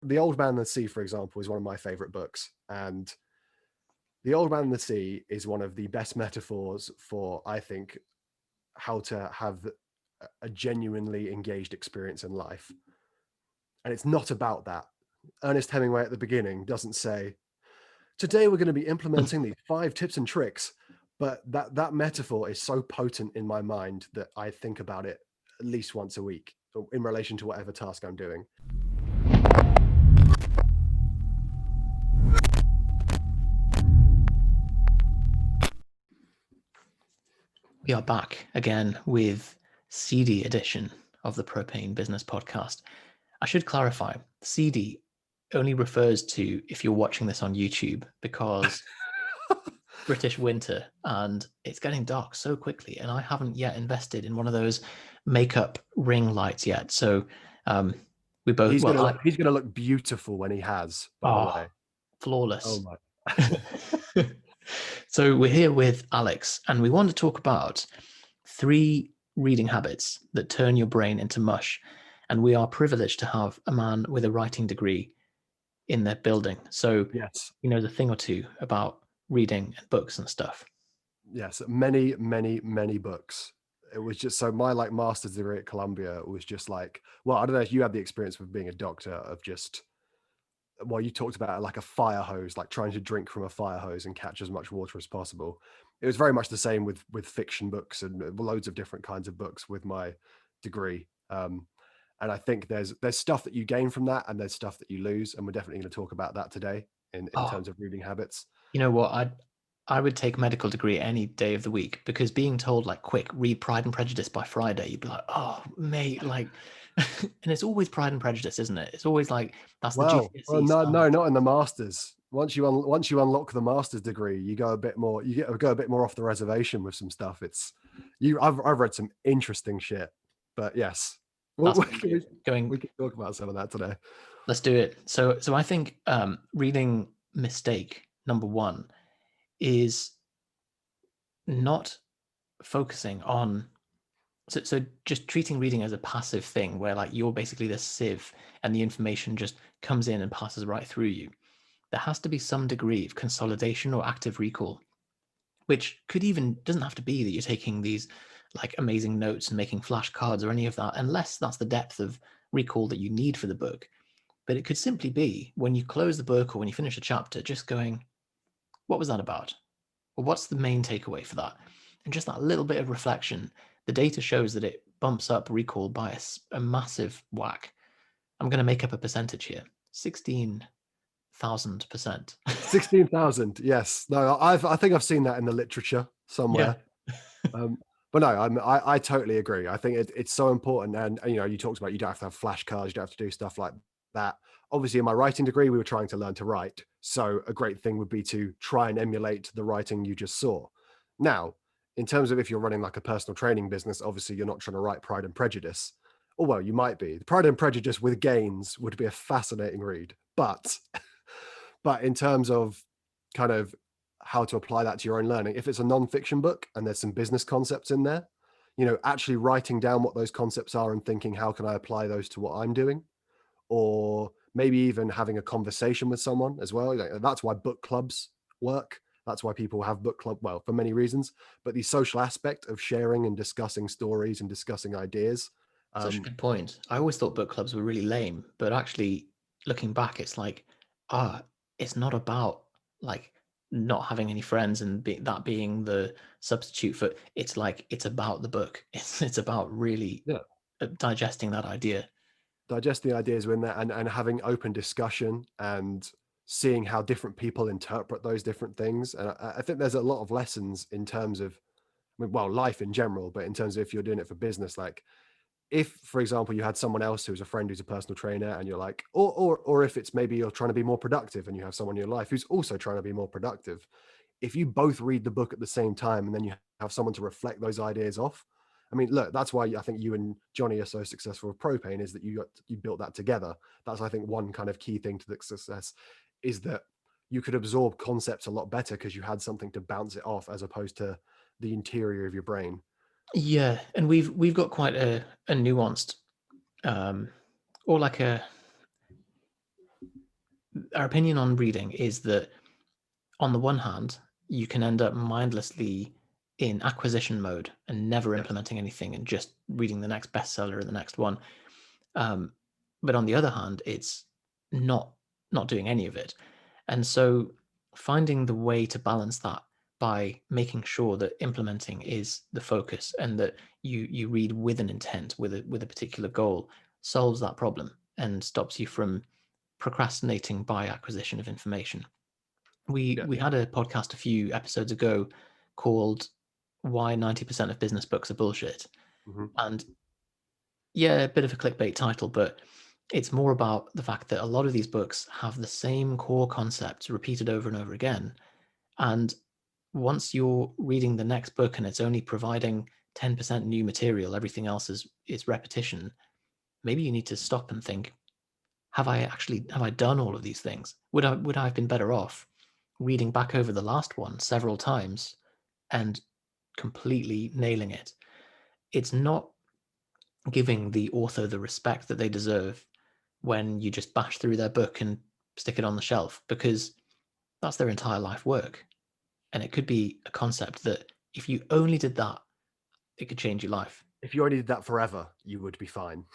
The Old Man and the Sea, for example, is one of my favorite books. And The Old Man and the Sea is one of the best metaphors for, I think, how to have a genuinely engaged experience in life. And it's not about that. Ernest Hemingway at the beginning doesn't say, today we're going to be implementing these 5 tips and tricks. But that metaphor is so potent in my mind that I think about it at least once a week in relation to whatever task I'm doing. We are back again with CD edition of the Propane Business Podcast. I should clarify, CD only refers to if you're watching this on YouTube, because British winter and it's getting dark so quickly, and I haven't yet invested in one of those makeup ring lights yet. So we both he's gonna look beautiful when he has, by the way. Flawless. Oh my. So we're here with Alex, and we want to talk about 3 reading habits that turn your brain into mush. And we are privileged to have a man with a writing degree in their building. So Yes. he knows a thing or two about reading and books and stuff. Yes, many books. It was just so my master's degree at Columbia was just like, well, I don't know if you had the experience with being a doctor of just, well, you talked about like a fire hose, like trying to drink from a fire hose and catch as much water as possible. It was very much the same with fiction books and loads of different kinds of books with my degree. And I think there's stuff that you gain from that, and there's stuff that you lose, and we're definitely going to talk about that today in terms of reading habits. You know what? I would take medical degree any day of the week, because being told like, quick, read Pride and Prejudice by Friday, you'd be like, oh mate, like, and it's always Pride and Prejudice, isn't it? It's always like, that's the GCSE no, not in the masters. Once you unlock the master's degree, you go a bit more off the reservation with some stuff. I've read some interesting shit, but yes, we can talk about some of that today. Let's do it. So I think reading mistake number 1 is not focusing on, so just treating reading as a passive thing where like you're basically the sieve and the information just comes in and passes right through you. There has to be some degree of consolidation or active recall, which doesn't have to be that you're taking these like amazing notes and making flashcards or any of that, unless that's the depth of recall that you need for the book. But it could simply be when you close the book or when you finish a chapter, just going, what was that about? Or what's the main takeaway for that? And just that little bit of reflection, the data shows that it bumps up recall by a massive whack. I'm going to make up a percentage here. 16,000%. 16,000. Yes. No, I think I've seen that in the literature somewhere. Yeah. But no, I totally agree. I think it's so important. And, you talked about, you don't have to have flashcards, you don't have to do stuff like that. Obviously, in my writing degree, we were trying to learn to write. So a great thing would be to try and emulate the writing you just saw. Now, in terms of if you're running like a personal training business, obviously you're not trying to write Pride and Prejudice. Or well, you might be. Pride and Prejudice with gains would be a fascinating read. But in terms of kind of how to apply that to your own learning, if it's a non-fiction book and there's some business concepts in there, actually writing down what those concepts are and thinking, how can I apply those to what I'm doing? Or maybe even having a conversation with someone as well. That's why book clubs work. That's why people have book club, well, for many reasons, but the social aspect of sharing and discussing stories and discussing ideas. Such a good point. I always thought book clubs were really lame, but actually looking back, it's like, it's not about like not having any friends and that being the substitute for, it's like, it's about the book. It's about really digesting that idea. Digesting ideas in there and having open discussion and seeing how different people interpret those different things. And I think there's a lot of lessons in terms of, life in general, but in terms of if you're doing it for business, like if, for example, you had someone else who's a friend who's a personal trainer and you're like, or if it's maybe you're trying to be more productive and you have someone in your life who's also trying to be more productive, if you both read the book at the same time and then you have someone to reflect those ideas off. I mean, look, that's why I think you and Johnny are so successful with Propane, is that you built that together. That's, I think, one kind of key thing to the success, is that you could absorb concepts a lot better because you had something to bounce it off as opposed to the interior of your brain. Yeah, and we've got quite a nuanced, or like our opinion on reading is that on the one hand, you can end up mindlessly in acquisition mode and never Yes. implementing anything and just reading the next bestseller or the next one. Um, but on the other hand, it's not not doing any of it. And so finding the way to balance that by making sure that implementing is the focus and that you read with an intent, with a particular goal, solves that problem and stops you from procrastinating by acquisition of information. We Yeah. we had a podcast a few episodes ago called Why 90% of Business Books Are Bullshit. Mhm. And yeah, a bit of a clickbait title, but it's more about the fact that a lot of these books have the same core concepts repeated over and over again. And once you're reading the next book and it's only providing 10% new material, everything else is repetition, maybe you need to stop and think, have I done all of these things? Would I have been better off reading back over the last one several times and completely nailing it? It's not giving the author the respect that they deserve when you just bash through their book and stick it on the shelf, because that's their entire life work. And it could be a concept that if you only did that, it could change your life. If you only did that forever, you would be fine.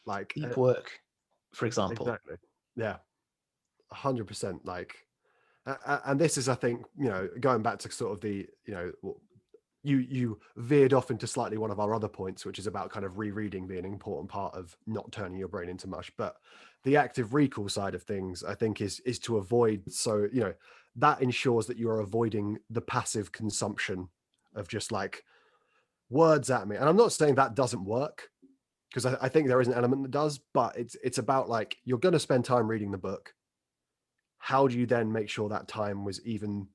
Like, Deep work, for example. exactly. Yeah, 100%. Like, and this is, I think, going back to sort of the, you veered off into slightly one of our other points, which is about kind of rereading being an important part of not turning your brain into mush. But the active recall side of things, I think, is to avoid. So, that ensures that you are avoiding the passive consumption of just like words at me. And I'm not saying that doesn't work, because I think there is an element that does, but it's about like, you're going to spend time reading the book. How do you then make sure that time was even,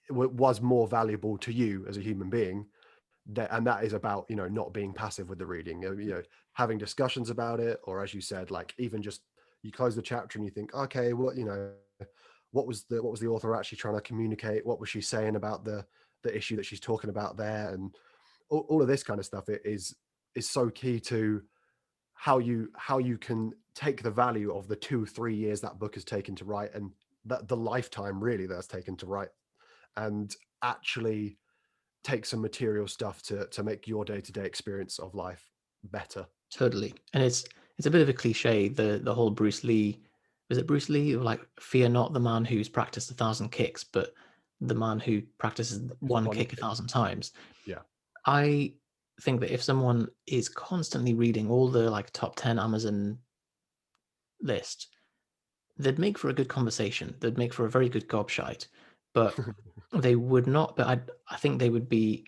was more valuable to you as a human being? And that is about, not being passive with the reading, having discussions about it, or as you said, like, even just, you close the chapter and you think, okay, what was the author actually trying to communicate? What was she saying about the issue that she's talking about there? And all of this kind of stuff is so key to how you can take the value of the 2-3 years that book has taken to write, and that the lifetime really that's taken to write, and actually take some material stuff to make your day-to-day experience of life better. Totally. And it's a bit of a cliche, the whole Bruce Lee, was it Bruce Lee? Like, fear not the man who's practiced 1,000 kicks, but the man who practices Just one one kick a kick. thousand times. Yeah. I think that if someone is constantly reading all the like top 10 Amazon list, they'd make for a good conversation. They'd make for a very good gobshite, but they would not. But I think they would be,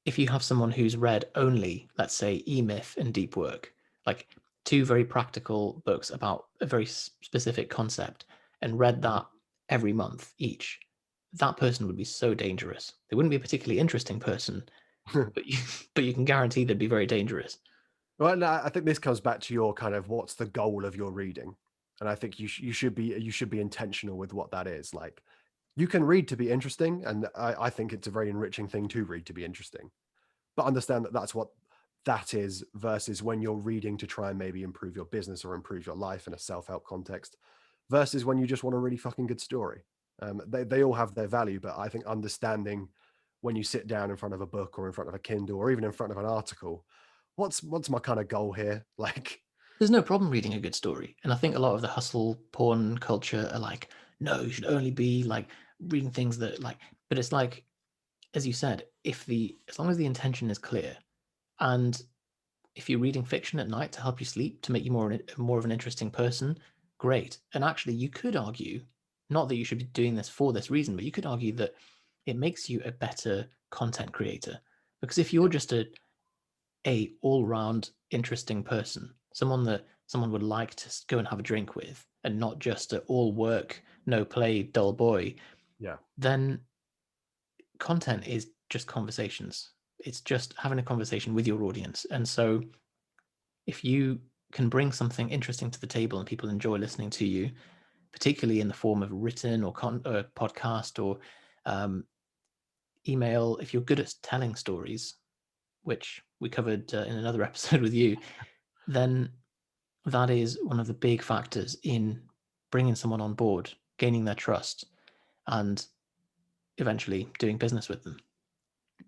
if you have someone who's read only, let's say, E-Myth and Deep Work, like two very practical books about a very specific concept, and read that every month each, that person would be so dangerous. They wouldn't be a particularly interesting person, but you, but you can guarantee they'd be very dangerous. Well, no, I think this comes back to your kind of, what's the goal of your reading, and I think you should be intentional with what that is. Like, you can read to be interesting, and I think it's a very enriching thing to read to be interesting, but understand that that's what that is, versus when you're reading to try and maybe improve your business or improve your life in a self-help context, versus when you just want a really fucking good story. They all have their value, but I think understanding when you sit down in front of a book or in front of a Kindle or even in front of an article, what's my kind of goal here? Like, There's no problem reading a good story. And I think a lot of the hustle porn culture are like, no, you should only be like reading things that like, but it's like, as you said, as long as the intention is clear, and if you're reading fiction at night to help you sleep, to make you more of an interesting person, great. And actually, you could argue, not that you should be doing this for this reason, but you could argue that it makes you a better content creator. Because if you're yeah, just a all-round interesting person, someone that someone would like to go and have a drink with, and not just a all work, no play, dull boy, yeah, then content is just conversations. It's just having a conversation with your audience. And so if you can bring something interesting to the table and people enjoy listening to you, particularly in the form of written or podcast or um, email, if you're good at telling stories, which we covered in another episode with you, then that is one of the big factors in bringing someone on board, gaining their trust, and eventually doing business with them.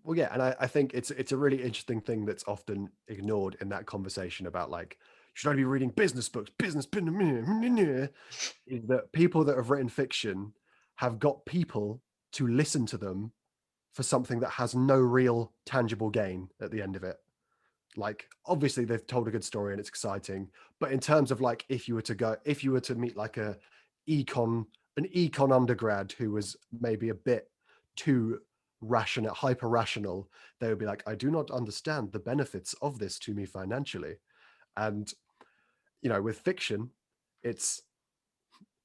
Well, yeah, and I think it's a really interesting thing that's often ignored in that conversation about like, should I be reading business books? Business is that people that have written fiction have got people to listen to them for something that has no real tangible gain at the end of it. Like, obviously they've told a good story and it's exciting, but in terms of like, if you were to meet like econ an econ undergrad who was maybe a bit too rational, hyper rational, they would be like, I do not understand the benefits of this to me financially. And with fiction, it's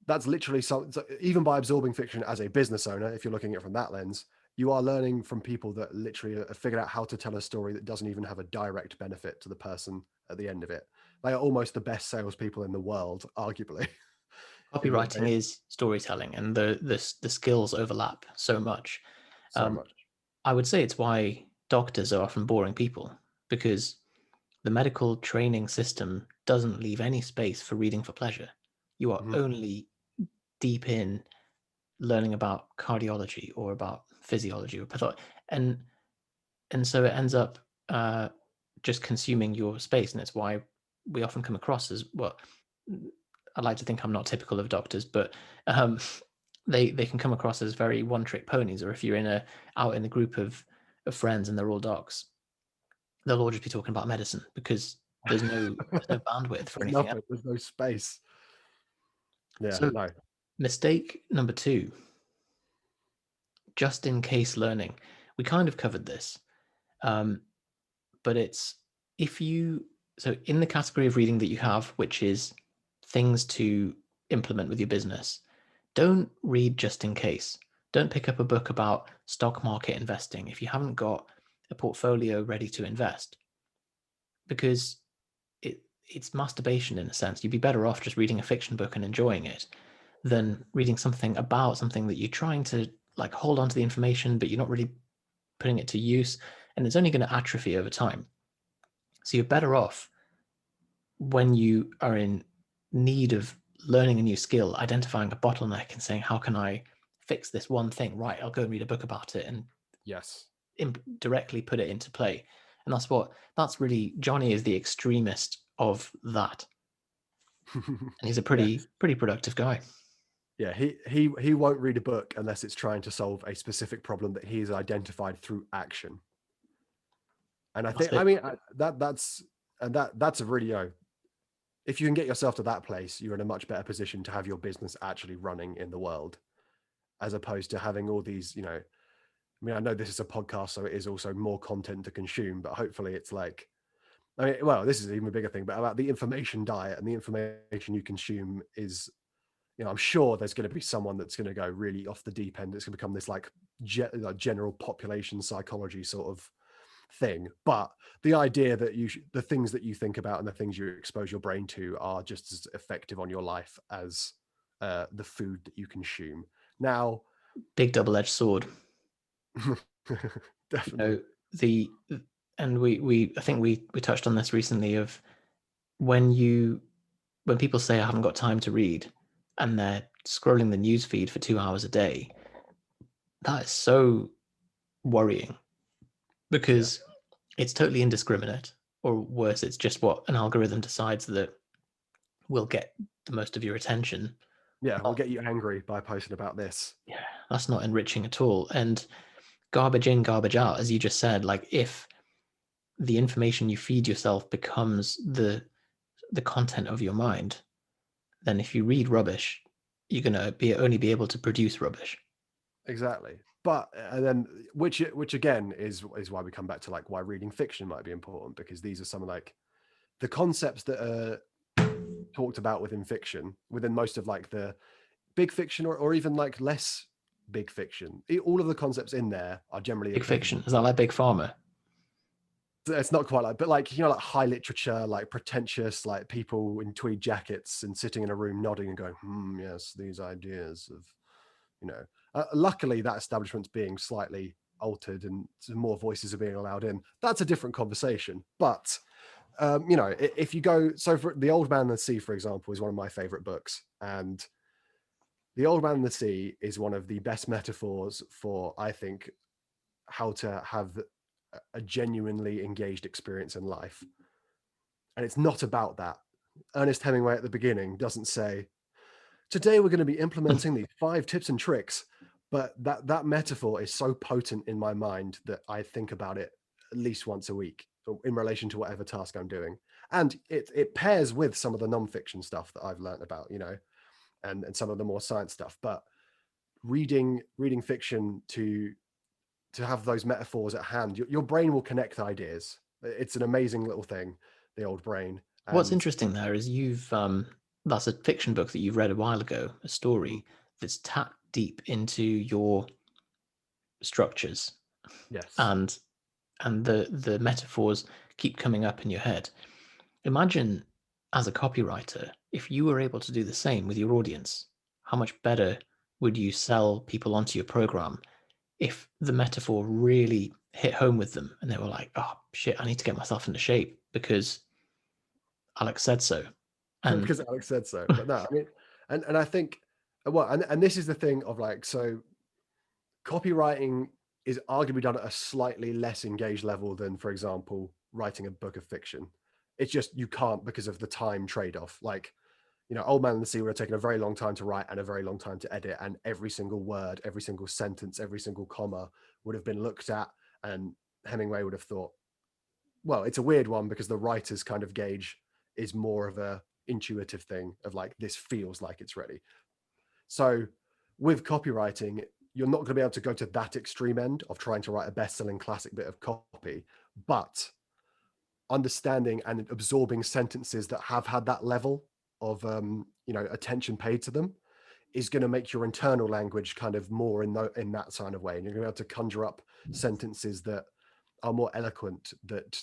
that's literally something. So even by absorbing fiction as a business owner, if you're looking at it from that lens, you are learning from people that literally have figured out how to tell a story that doesn't even have a direct benefit to the person at the end of it. They are almost the best salespeople in the world, arguably. In that Copywriting is storytelling, and the skills overlap so much. so much. I would say it's why doctors are often boring people, because the medical training system doesn't leave any space for reading for pleasure. You are Mhm. only deep in learning about cardiology or about physiology or pathology, and so it ends up just consuming your space, and it's why we often come across as, well, I like to think I'm not typical of doctors, but um, they can come across as very one trick ponies. Or if you're out in a group of friends and they're all docs, they'll all just be talking about medicine because there's no bandwidth for There's anything else. nothing. There's no space. Yeah. So No. mistake number two, just in case learning. We kind of covered this, um, but it's if you so in the category of reading that you have, which is things to implement with your business, don't read just in case. Don't pick up a book about stock market investing if you haven't got a portfolio ready to invest, because it's masturbation in a sense. You'd be better off just reading a fiction book and enjoying it than reading something about something that you're trying to like hold on to the information, but you're not really putting it to use, and it's only going to atrophy over time. So you're better off when you are in need of learning a new skill, identifying a bottleneck and saying, how can I fix this one thing? Right, I'll go and read a book about it and Yes. directly put it into play. And that's really, Johnny is the extremist of that. And he's a Yeah. pretty productive guy. Yeah. He won't read a book unless it's trying to solve a specific problem that he's identified through action. And I That's think, I it. mean, that's a really, if you can get yourself to that place, you're in a much better position to have your business actually running in the world, as opposed to having all these, I mean, I know this is a podcast, so it is also more content to consume, but hopefully it's like, I mean, well, this is an even bigger thing, but about the information diet and the information you consume is, I'm sure there's going to be someone that's going to go really off the deep end. It's going to become this like general population psychology sort of thing. But the idea that the things that you think about and the things you expose your brain to are just as effective on your life as the food that you consume. Now, Big double-edged sword. You definitely. know, the and we I think we touched on this recently of when people say I haven't got time to read and they're scrolling the news feed for 2 hours a day, that is so worrying, Yeah. because it's totally indiscriminate, or worse, it's just what an algorithm decides that will get the most of your attention. Yeah. We'll get you angry by posting about this. Yeah, that's not enriching at all. And garbage in, garbage out, as you just said, like if the information you feed yourself becomes the content of your mind, then if you read rubbish, you're gonna only be able to produce rubbish. Exactly. But and then which again is why we come back to like why reading fiction might be important, because these are some of like the concepts that are talked about within fiction, within most of like the big fiction, or even like less big fiction. All of the concepts in there are generally Big applicable. fiction, is that like Big Pharma? It's not quite like, but like, like high literature, like pretentious, like people in tweed jackets and sitting in a room nodding and going, yes, these ideas of, you know, luckily that establishment's being slightly altered and some more voices are being allowed in. That's a different conversation. But if you go, so for The Old Man and the Sea, for example, is one of my favorite books. And The Old Man and the Sea is one of the best metaphors for, I think, how to have a genuinely engaged experience in life. And it's not about that. Ernest Hemingway at the beginning doesn't say, today we're going to be implementing these 5 tips and tricks. But that metaphor is so potent in my mind that I think about it at least once a week in relation to whatever task I'm doing. And it pairs with some of the nonfiction stuff that I've learned about, and some of the more science stuff. But reading fiction to have those metaphors at hand, your brain will connect ideas. It's an amazing little thing, the old brain. What's And interesting there is that's a fiction book that you've read a while ago, a mm, story that's tapped deep into your structures, yes. and the metaphors keep coming up in your head. Imagine, as a copywriter, if you were able to do the same with your audience, how much better would you sell people onto your program if the metaphor really hit home with them and they were like, oh shit, I need to get myself into shape because Alex said so. And Because Alex said so. But no, I mean, and I think, well, and this is the thing of like, so copywriting is arguably done at a slightly less engaged level than, for example, writing a book of fiction. It's just you can't because of the time trade-off. Like, Old Man and the Sea would have taken a very long time to write and a very long time to edit, and every single word, every single sentence, every single comma would have been looked at, and Hemingway would have thought, well, it's a weird one because the writer's kind of gauge is more of a intuitive thing of like, this feels like it's ready. So with copywriting, you're not going to be able to go to that extreme end of trying to write a best-selling classic bit of copy, but understanding and absorbing sentences that have had that level of attention paid to them is going to make your internal language kind of more in that kind of way, and you're going to be able to conjure up sentences that are more eloquent, that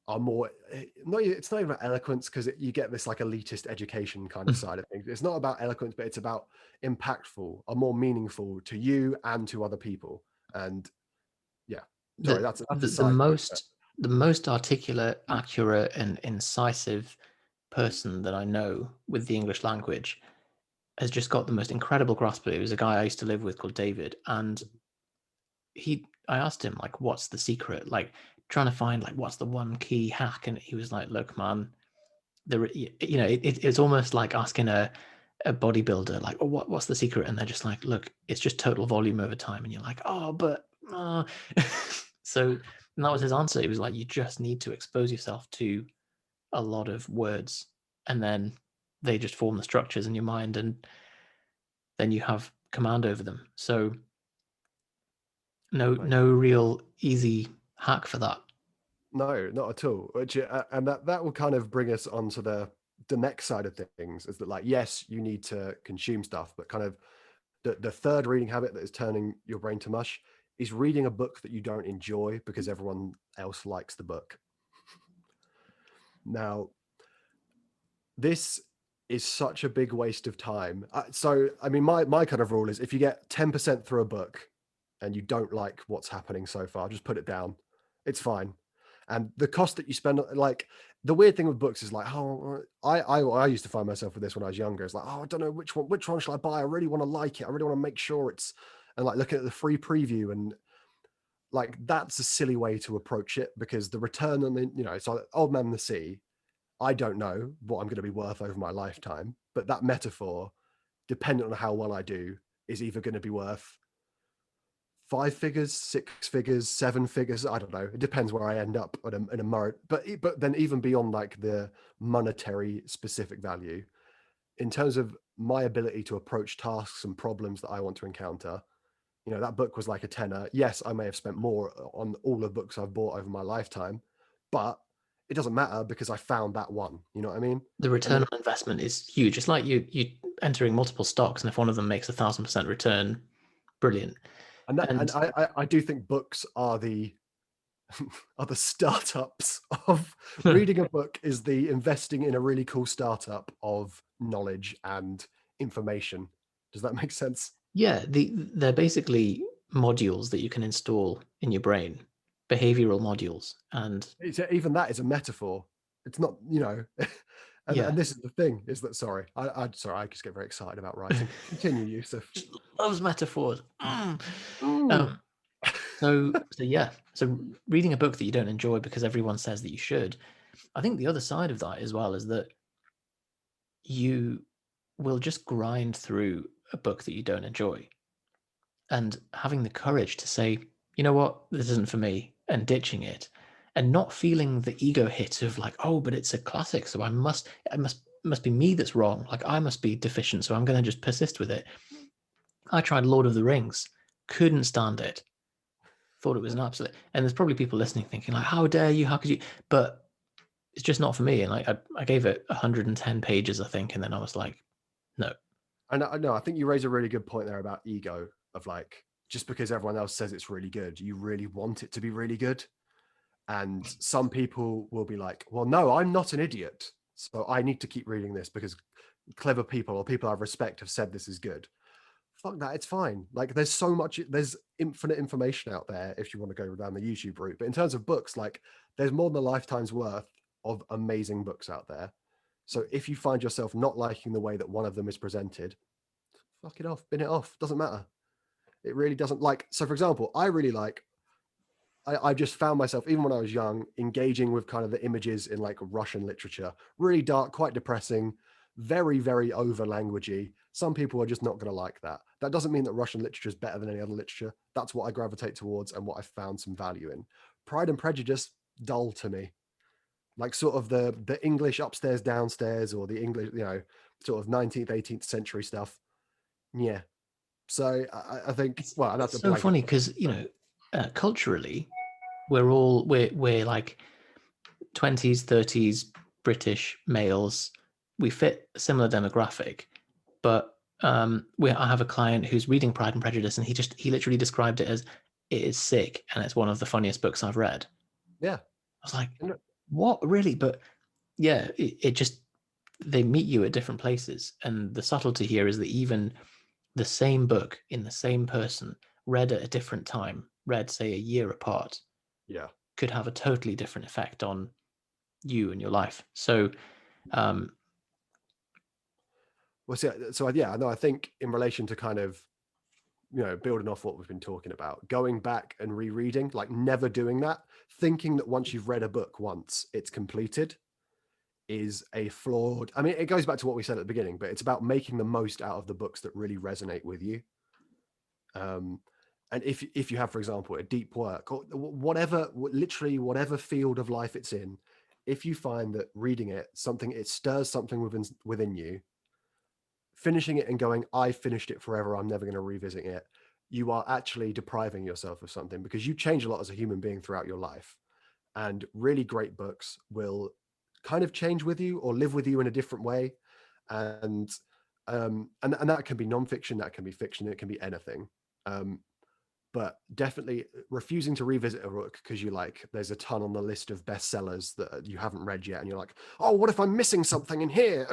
are more, no, it's not even about eloquence, because you get this like elitist education kind of side of things. It's not about eloquence, but it's about impactful, or more meaningful to you and to other people. And yeah, sorry, the that's a the, the side note, but most articulate, accurate, and incisive person that I know with the English language has just got the most incredible grasp of it. It was a guy I used to live with called David, and I asked him like, "What's the secret?" Like trying to find like what's the one key hack, and he was like, "Look, man, it's almost like asking a bodybuilder like, oh, what's the secret?" And they're just like, "Look, it's just total volume over time." And you're like, "Oh, but so." And that was his answer. He was like, "You just need to expose yourself to a lot of words, and then they just form the structures in your mind, and then you have command over them." So no, no real easy hack for that. no, not at all. Which and that will kind of bring us onto the next side of things, is that like, yes, you need to consume stuff, but kind of the third reading habit that is turning your brain to mush is reading a book that you don't enjoy because everyone else likes the book. Now, this is such a big waste of time. So, I mean, my kind of rule is, if you get 10% through a book and you don't like what's happening so far, just put it down. It's fine. And the cost that you spend, like, the weird thing with books is like, oh, I used to find myself with this when I was younger. It's like, oh, I don't know which one should I buy? I really want to like it. I really want to make sure it's, and like looking at the free preview, and like, that's a silly way to approach it, because the return on the, so Old Man and the Sea, I don't know what I'm going to be worth over my lifetime, but that metaphor, depending on how well I do, is either going to be worth 5 figures, 6 figures, 7 figures. I don't know. It depends where I end up in a but then even beyond like the monetary specific value, in terms of my ability to approach tasks and problems that I want to encounter, that book was like a tenner. Yes, I may have spent more on all the books I've bought over my lifetime, but it doesn't matter because I found that one. You know what I mean? The And return on investment is huge. It's like you entering multiple stocks, and if one of them makes 1,000% return, brilliant. and And I do think books are the are the startups of reading a book, is the investing in a really cool startup of knowledge and information. Does that make sense? yeah, they're basically modules that you can install in your brain. behavioral modules. And Even that is a metaphor. It's not, and yeah, this is the thing is that sorry, I just get very excited about writing. Continue, Yusuf. just loves metaphors. Mm. Um, so yeah, so reading a book that you don't enjoy because everyone says that you should, I think the other side of that as well is that you will just grind through a book that you don't enjoy, and having the courage to say, you know what, this isn't for me, and ditching it, and not feeling the ego hit of like, oh, but it's a classic, so I must be me that's wrong, like I must be deficient, so I'm going to just persist with it. I tried Lord of the Rings, couldn't stand it, thought it was an absolute, and there's probably people listening thinking like, how dare you, how could you, but it's just not for me. And like I gave it 110 pages, I think, and then I was like, no. And I know, I think you raise a really good point there about ego of like, just because everyone else says it's really good, you really want it to be really good. And some people will be like, well, no, I'm not an idiot. So I need to keep reading this because clever people or people I respect have said this is good. Fuck that, it's fine. Like there's infinite information out there if you want to go down the YouTube route. But in terms of books, like there's more than a lifetime's worth of amazing books out there. So if you find yourself not liking the way that one of them is presented, fuck it off, bin it off. Doesn't matter. It really doesn't. Like, so for example, I really like I just found myself, even when I was young, engaging with kind of the images in like Russian literature, really dark, quite depressing, very, very over languagey. Some people are just not going to like that. That doesn't mean that Russian literature is better than any other literature. That's what I gravitate towards and what I found some value in. Pride and Prejudice, dull to me. Like sort of the English upstairs, downstairs, or the English, sort of 19th, 18th century stuff. Yeah. So I think, it's well, and that's it's a so blanket funny statement. because culturally we're like 20s 30s British males, we fit a similar demographic, but I have a client who's reading Pride and Prejudice, and he literally described it as, it is sick and it's one of the funniest books I've read. Yeah. I was like, And what, really? But yeah, it just, they meet you at different places, and the subtlety here is that even the same book in the same person, read at a different time, read say a year apart, yeah. could have a totally different effect on you and your life. So um Well, so yeah, no, I think in relation to kind of, building off what we've been talking about, going back and rereading, like never doing that, thinking that once you've read a book once, it's completed is a flawed. I mean, it goes back to what we said at the beginning, but it's about making the most out of the books that really resonate with you. Um, and if you have, for example, a deep work or whatever, literally whatever field of life it's in, if you find that reading it stirs something within you, finishing it and going, I finished it forever, I'm never going to revisit it, you are actually depriving yourself of something because you change a lot as a human being throughout your life. And really great books will kind of change with you or live with you in a different way. And and that can be nonfiction, that can be fiction, it can be anything. Um, but definitely refusing to revisit a book because you like there's a ton on the list of bestsellers that you haven't read yet, and you're like, oh, what if I'm missing something in here?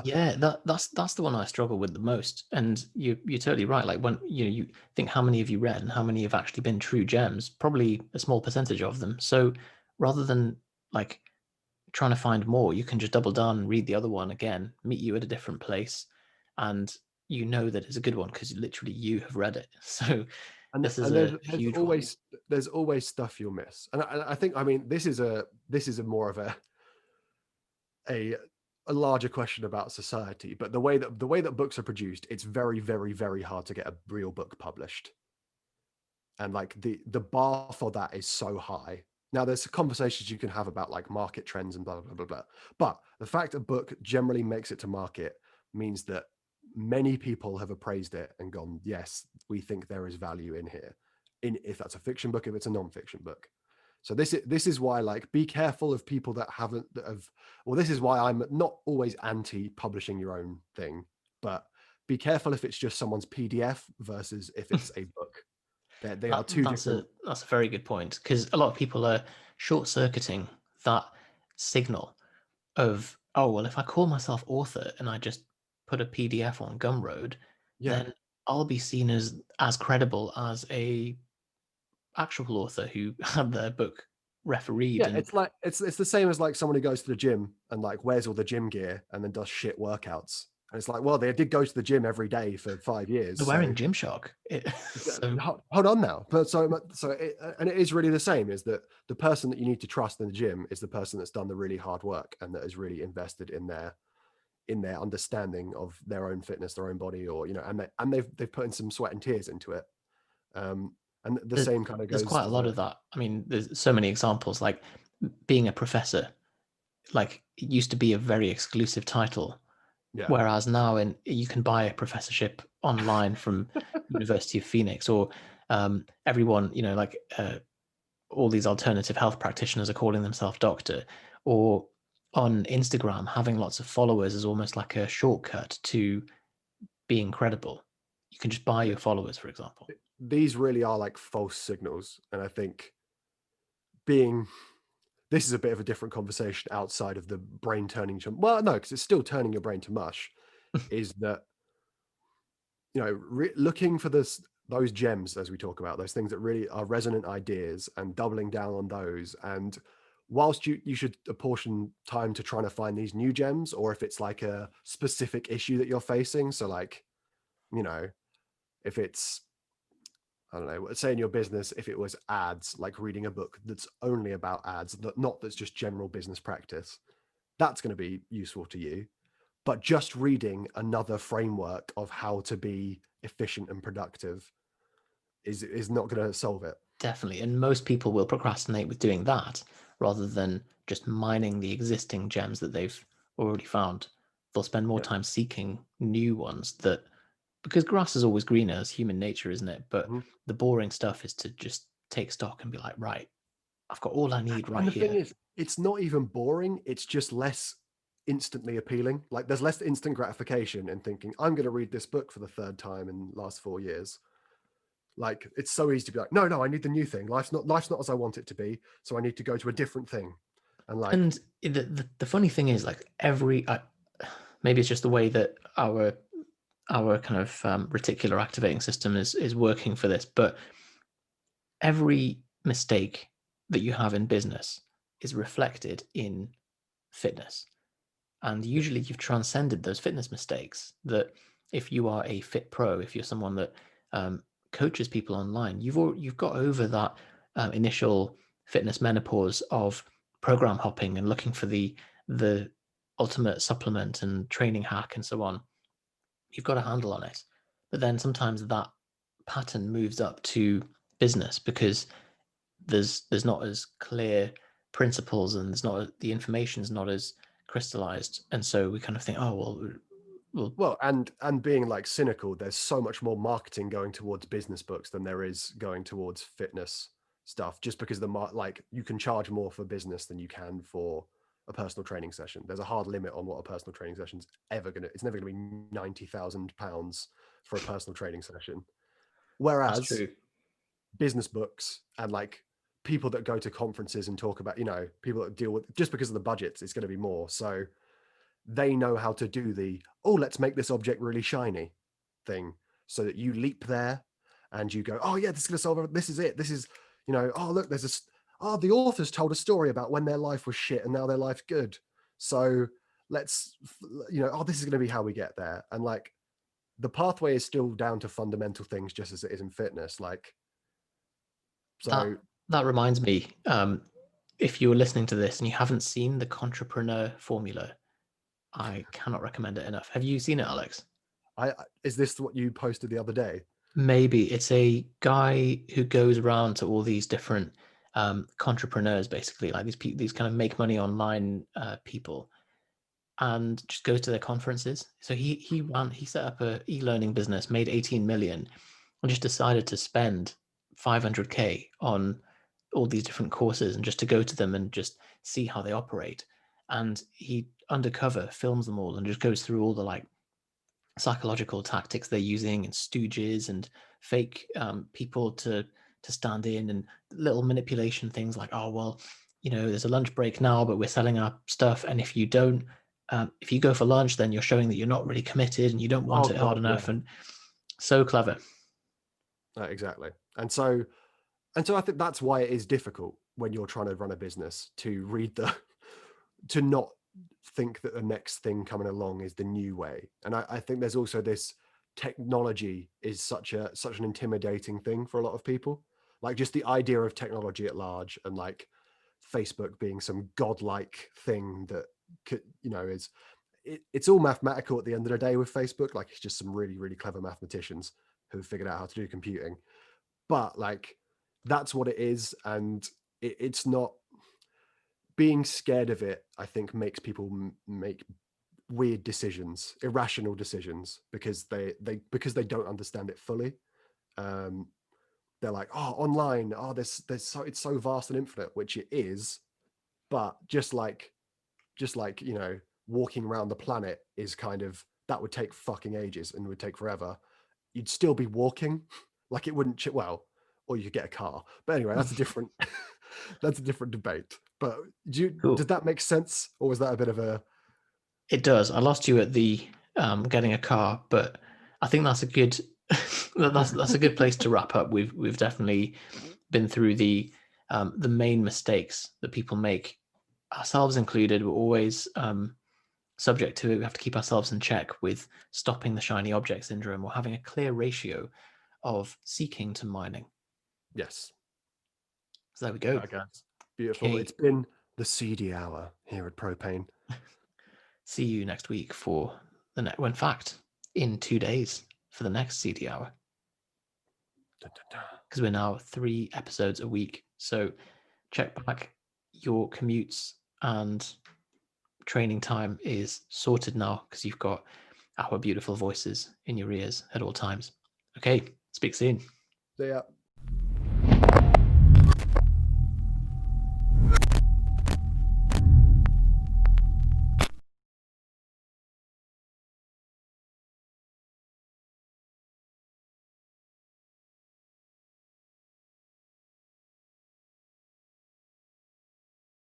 yeah, that's the one I struggle with the most. And you're totally right. Like when you think, how many have you read and how many have actually been true gems? Probably a small percentage of them. So rather than like trying to find more, you can just double down and read the other one again, meet you at a different place, and you know that it's a good one because literally you have read it. So and this is and a there's huge one. always stuff you'll miss, and I think, I mean, this is a more of a a larger question about society, but the way that books are produced, it's very, very, very hard to get a real book published, and like the bar for that is so high. Now there's conversations you can have about like market trends and blah blah blah blah, but the fact a book generally makes it to market means that many people have appraised it and gone, yes, we think there is value in here, in if that's a fiction book, if it's a non-fiction book. So this is why, like, be careful of people that haven't that have. Well, this is why I'm not always anti publishing your own thing, but be careful if it's just someone's PDF versus if it's a book. They are two different. That's a very good point, because a lot of people are short circuiting that signal of, oh well, if I call myself author and I just put a PDF on Gumroad, Yeah, then I'll be seen as credible as a actual author who had their book refereed. Yeah, And it's like it's the same as like someone who goes to the gym and like wears all the gym gear and then does shit workouts. And it's like, well, they did go to the gym every day for 5 years, they're so wearing Gymshark. So hold on now. But and it is really the same. Is that the person that you need to trust in the gym is the person that's done the really hard work and that is really invested in their understanding of their own fitness, their own body, or and they've put in some sweat and tears into it. And the there's, same kind of there's goes quite a lot for of that. I mean, there's so many examples, like being a professor. Like, it used to be a very exclusive title, yeah. whereas now you can buy a professorship online from University of Phoenix, or everyone, like all these alternative health practitioners are calling themselves doctor, or on Instagram, having lots of followers is almost like a shortcut to being credible. You can just buy Yeah. your followers, for example. These really are like false signals, and I think being this is a bit of a different conversation outside of the brain turning to, well, no, because it's still turning your brain to mush, is that looking for those gems, as we talk about, those things that really are resonant ideas, and doubling down on those. And whilst you should apportion time to trying to find these new gems, or if it's like a specific issue that you're facing, so like, if it's, I don't know, say in your business, if it was ads, like reading a book that's only about ads, not that's just general business practice, that's going to be useful to you. But just reading another framework of how to be efficient and productive is not going to solve it. Definitely. And most people will procrastinate with doing that rather than just mining the existing gems that they've already found. They'll spend more Yeah. time seeking new ones, that because grass is always greener, as human nature, isn't it? But Mhm. the boring stuff is to just take stock and be like, right, I've got all I need And right the thing here. is, it's not even boring. It's just less instantly appealing. Like there's less instant gratification in thinking, I'm going to read this book for the third time in the last 4 years. Like it's so easy to be like, no, I need the new thing. Life's not as I want it to be. So I need to go to a different thing. And like, And the funny thing is, like, maybe it's just the way that our kind of reticular activating system is working for this, but every mistake that you have in business is reflected in fitness. And yeah, usually you've transcended those fitness mistakes. That if you are a fit pro, if you're someone that um, coaches people online, you've got over that initial fitness menopause of program hopping and looking for the ultimate supplement and training hack and so on. You've got a handle on it. But then sometimes that pattern moves up to business because there's not as clear principles, and there's not, the information's not as crystallized, and so we kind of think, oh well. well, and being like cynical, there's so much more marketing going towards business books than there is going towards fitness stuff, just because like you can charge more for business than you can for a personal training session. There's a hard limit on what a personal training session's it's never gonna be £90,000 for a personal training session. That's Whereas true. business books and like people that go to conferences and talk about, people that deal with, just because of the budgets, it's going to be more. So they know how to do let's make this object really shiny thing, so that you leap there and you go, oh yeah, this is going to solve it. This is it. This is, oh look, the authors told a story about when their life was shit and now their life's good. So let's, this is going to be how we get there. And like the pathway is still down to fundamental things, just as it is in fitness. Like, that so that reminds me, if you were listening to this and you haven't seen the Entrepreneur Formula, I cannot recommend it enough. Have you seen it, Alex? is this what you posted the other day? Maybe. It's a guy who goes around to all these different entrepreneurs, basically, like these kind of make money online people, and just goes to their conferences. So he set up a e-learning business, made 18 million, and just decided to spend 500K on all these different courses and just to go to them and just see how they operate. And he undercover films them all and just goes through all the like psychological tactics they're using, and stooges and fake people to stand in, and little manipulation things like, oh well, there's a lunch break now, but we're selling our stuff, and if you don't, if you go for lunch, then you're showing that you're not really committed and you don't want Oh it hard God, enough. yeah, And so clever. exactly. And so And so I think that's why it is difficult when you're trying to run a business to read the to not think that the next thing coming along is the new way. And I think there's also this technology is such an intimidating thing for a lot of people. Like just the idea of technology at large and like Facebook being some godlike thing that could, is it's all mathematical at the end of the day with Facebook. Like it's just some really, really clever mathematicians who have figured out how to do computing. But like that's what it is. And it's not being scared of it, I think makes people make weird decisions, irrational decisions because they don't understand it fully. Um, they're like, oh, online, oh, there's so it's so vast and infinite, which it is, but just like walking around the planet is kind of that would take fucking ages and would take forever. You'd still be walking, like it wouldn't well, or you could get a car. But anyway, that's a different that's a different debate. But Cool. does that make sense, or was that a bit of a It does. I lost you at the getting a car, but I think that's a good that's a good place to wrap up. We've definitely been through the main mistakes that people make, ourselves included. We're always subject to it. We have to keep ourselves in check with stopping the shiny object syndrome or having a clear ratio of seeking to mining. yes? So there we go. I guess beautiful. It's Okay. been the seedy hour here at Propane. See you next week for the next. Well, in fact, in 2 days for the next CD hour, Dun, dun, dun. because we're now 3 episodes a week. So check back. Your commutes and training time is sorted now because you've got our beautiful voices in your ears at all times. Okay, speak soon. See ya.